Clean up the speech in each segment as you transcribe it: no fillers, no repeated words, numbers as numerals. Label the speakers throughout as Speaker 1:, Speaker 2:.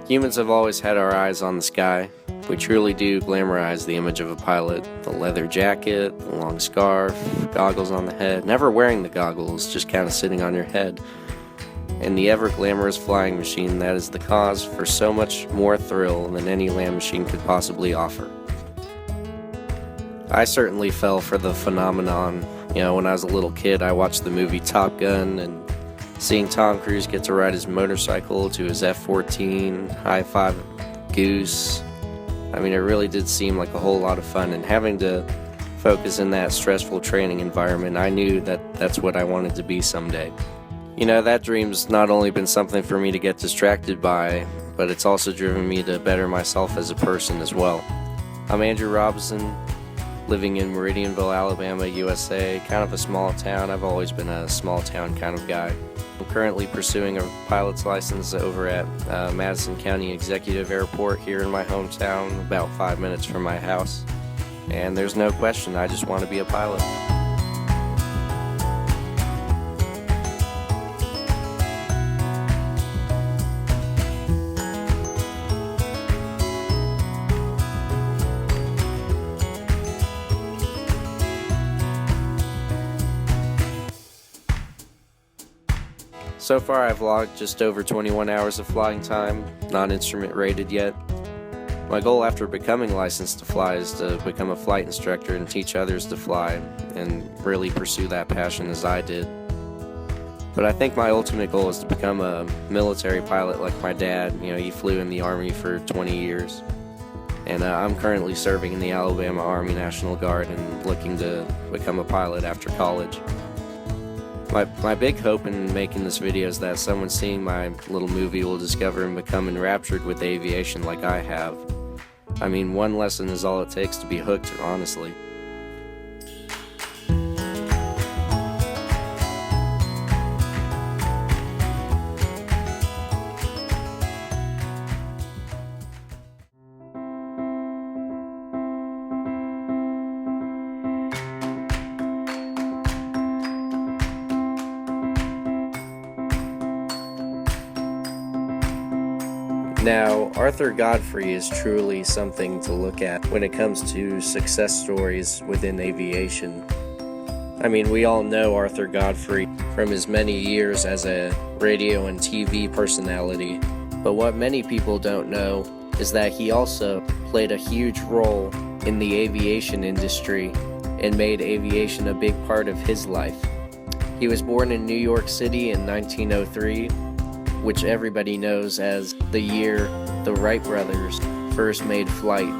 Speaker 1: Humans have always had our eyes on the sky. We truly do glamorize the image of a pilot. The leather jacket, the long scarf, goggles on the head. Never wearing the goggles, just kind of sitting on your head. And the ever-glamorous flying machine that is the cause for so much more thrill than any land machine could possibly offer. I certainly fell for the phenomenon. When I was a little kid, I watched the movie Top Gun, and seeing Tom Cruise get to ride his motorcycle to his F-14, high-five Goose. It really did seem like a whole lot of fun, and having to focus in that stressful training environment, I knew that that's what I wanted to be someday. That dream's not only been something for me to get distracted by, but it's also driven me to better myself as a person as well. I'm Andrew Robison, living in Meridianville, Alabama, USA, kind of a small town. I've always been a small town kind of guy. I'm currently pursuing a pilot's license over at Madison County Executive Airport here in my hometown, about 5 minutes from my house. And there's no question, I just want to be a pilot. So far I've logged just over 21 hours of flying time, not instrument rated yet. My goal after becoming licensed to fly is to become a flight instructor and teach others to fly, and really pursue that passion as I did. But I think my ultimate goal is to become a military pilot like my dad. He flew in the Army for 20 years. And I'm currently serving in the Alabama Army National Guard and looking to become a pilot after college. My big hope in making this video is that someone seeing my little movie will discover and become enraptured with aviation like I have. One lesson is all it takes to be hooked, honestly. Now, Arthur Godfrey is truly something to look at when it comes to success stories within aviation. We all know Arthur Godfrey from his many years as a radio and TV personality, but what many people don't know is that he also played a huge role in the aviation industry and made aviation a big part of his life. He was born in New York City in 1903, which everybody knows as the year the Wright brothers first made flight.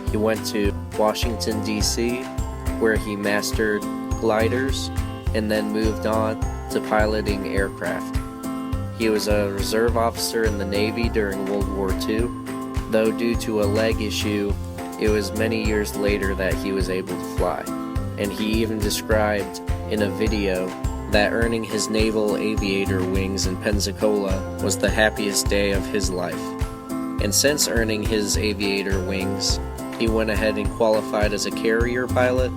Speaker 1: He went to Washington, D.C., where he mastered gliders and then moved on to piloting aircraft. He was a reserve officer in the Navy during World War II, though due to a leg issue, it was many years later that he was able to fly. And he even described in a video that earning his naval aviator wings in Pensacola was the happiest day of his life. And since earning his aviator wings, he went ahead and qualified as a carrier pilot,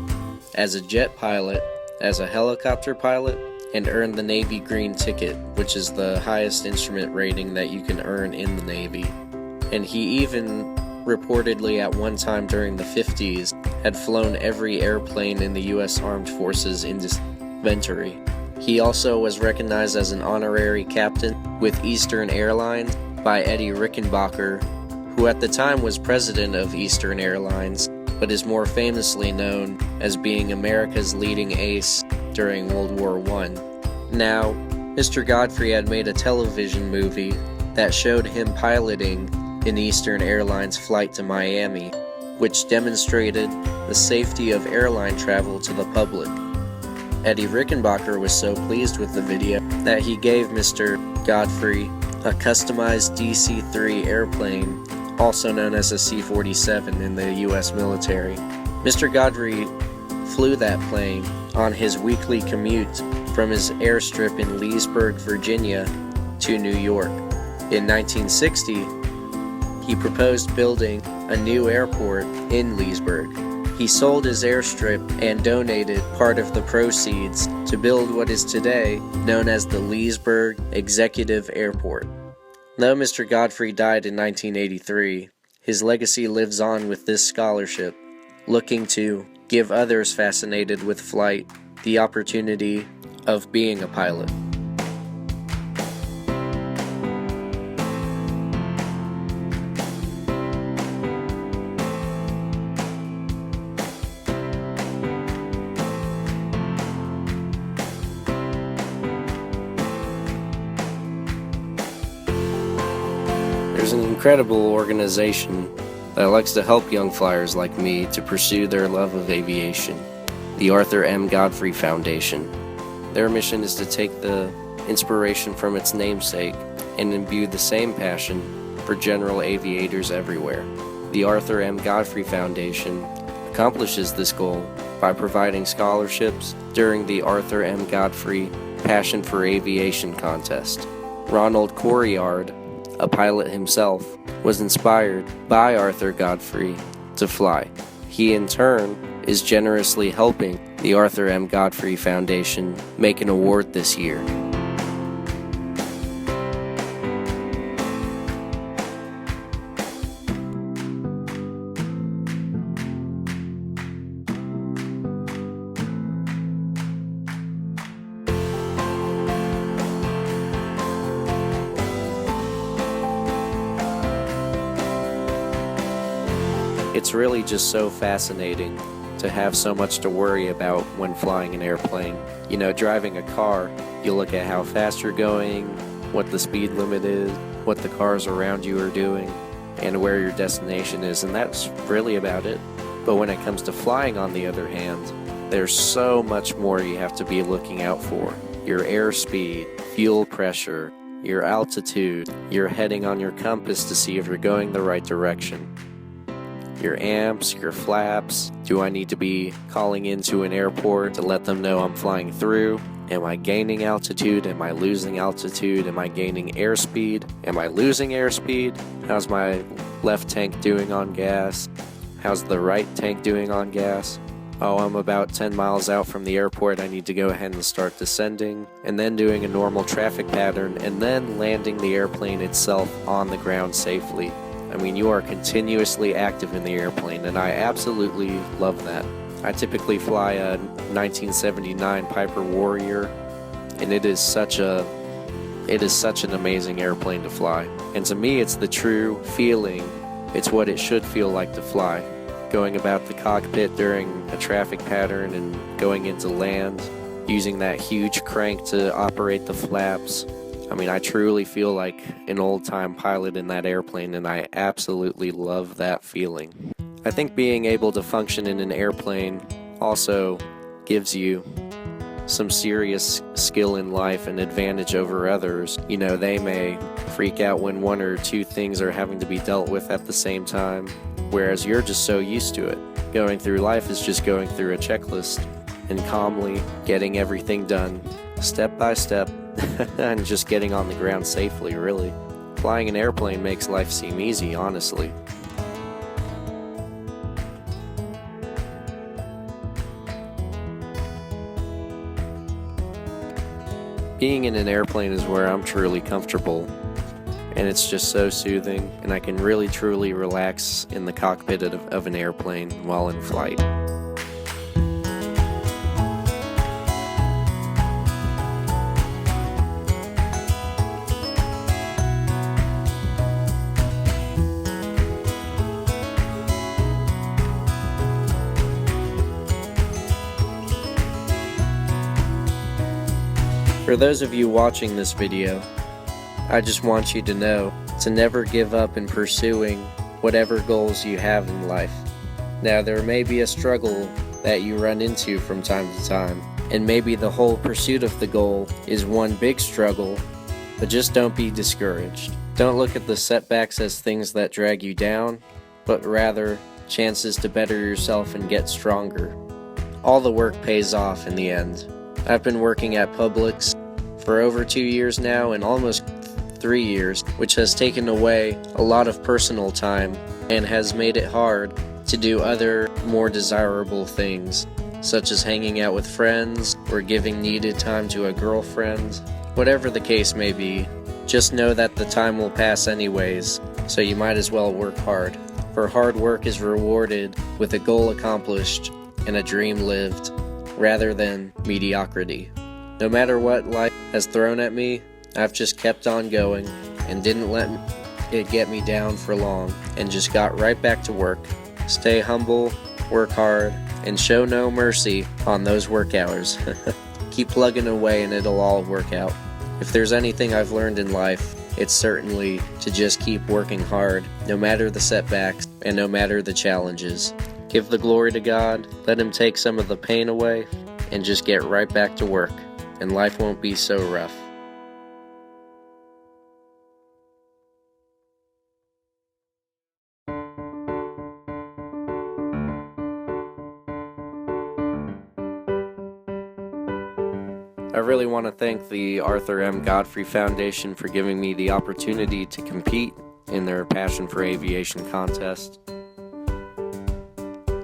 Speaker 1: as a jet pilot, as a helicopter pilot, and earned the Navy Green Ticket, which is the highest instrument rating that you can earn in the Navy. And he even reportedly at one time during the 50s had flown every airplane in the U.S. Armed Forces inventory. He also was recognized as an honorary captain with Eastern Airlines by Eddie Rickenbacker, who at the time was president of Eastern Airlines, but is more famously known as being America's leading ace during World War I. Now, Mr. Godfrey had made a television movie that showed him piloting an Eastern Airlines flight to Miami, which demonstrated the safety of airline travel to the public. Eddie Rickenbacker was so pleased with the video that he gave Mr. Godfrey a customized DC-3 airplane, also known as a C-47 in the US military. Mr. Godfrey flew that plane on his weekly commute from his airstrip in Leesburg, Virginia to New York. In 1960, he proposed building a new airport in Leesburg. He sold his airstrip and donated part of the proceeds to build what is today known as the Leesburg Executive Airport. Though Mr. Godfrey died in 1983, his legacy lives on with this scholarship, looking to give others fascinated with flight the opportunity of being a pilot. There's an incredible organization that likes to help young flyers like me to pursue their love of aviation, the Arthur M. Godfrey Foundation. Their mission is to take the inspiration from its namesake and imbue the same passion for general aviators everywhere. The Arthur M. Godfrey Foundation accomplishes this goal by providing scholarships during the Arthur M. Godfrey Passion for Aviation contest. Ronald Corriard, a pilot himself, was inspired by Arthur Godfrey to fly. He in turn is generously helping the Arthur M. Godfrey Foundation make an award this year. It's really just so fascinating to have so much to worry about when flying an airplane. You know, driving a car, you look at how fast you're going, what the speed limit is, what the cars around you are doing, and where your destination is, and that's really about it. But when it comes to flying, on the other hand, there's so much more you have to be looking out for. Your airspeed, fuel pressure, your altitude, your heading on your compass to see if you're going the right direction. Your amps, your flaps. Do I need to be calling into an airport to let them know I'm flying through? Am I gaining altitude? Am I losing altitude? Am I gaining airspeed? Am I losing airspeed? How's my left tank doing on gas? How's the right tank doing on gas? Oh, I'm about 10 miles out from the airport. I need to go ahead and start descending, and then doing a normal traffic pattern, and then landing the airplane itself on the ground safely. I mean, you are continuously active in the airplane, and I absolutely love that. I typically fly a 1979 Piper Warrior, and it is such an amazing airplane to fly. And to me, it's the true feeling. It's what it should feel like to fly. Going about the cockpit during a traffic pattern and going into land, using that huge crank to operate the flaps. I mean, I truly feel like an old-time pilot in that airplane, and I absolutely love that feeling. I think being able to function in an airplane also gives you some serious skill in life and advantage over others. You know, they may freak out when one or two things are having to be dealt with at the same time, whereas you're just so used to it. Going through life is just going through a checklist and calmly getting everything done, step by step, and just getting on the ground safely, really. Flying an airplane makes life seem easy, honestly. Being in an airplane is where I'm truly comfortable, and it's just so soothing, and I can really truly relax in the cockpit of an airplane while in flight. For those of you watching this video, I just want you to know to never give up in pursuing whatever goals you have in life. Now, there may be a struggle that you run into from time to time, and maybe the whole pursuit of the goal is one big struggle, but just don't be discouraged. Don't look at the setbacks as things that drag you down, but rather chances to better yourself and get stronger. All the work pays off in the end. I've been working at Publix for over 2 years now, and almost 3 years, which has taken away a lot of personal time and has made it hard to do other more desirable things, such as hanging out with friends or giving needed time to a girlfriend. Whatever the case may be, Just know that the time will pass anyways, so you might as well work hard. For hard work is rewarded with a goal accomplished and a dream lived, rather than mediocrity. No matter what life has thrown at me, I've just kept on going and didn't let it get me down for long, and just got right back to work. Stay humble, work hard, and show no mercy on those work hours. Keep plugging away and it'll all work out. If there's anything I've learned in life, it's certainly to just keep working hard, no matter the setbacks and no matter the challenges. Give the glory to God, let Him take some of the pain away, and just get right back to work, and life won't be so rough. I really want to thank the Arthur M. Godfrey Foundation for giving me the opportunity to compete in their Passion for Aviation contest.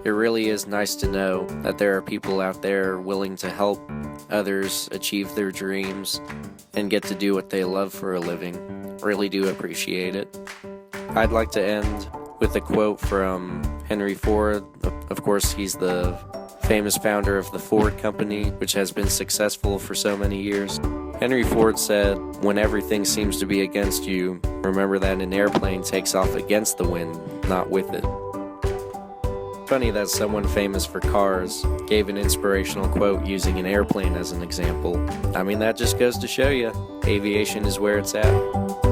Speaker 1: It really is nice to know that there are people out there willing to help others achieve their dreams and get to do what they love for a living. Really do appreciate it. I'd like to end with a quote from Henry Ford. Of course, he's the famous founder of the Ford Company, which has been successful for so many years. Henry Ford said, "When everything seems to be against you, remember that an airplane takes off against the wind, not with it." Funny that someone famous for cars gave an inspirational quote using an airplane as an example. I mean, that just goes to show you, aviation is where it's at.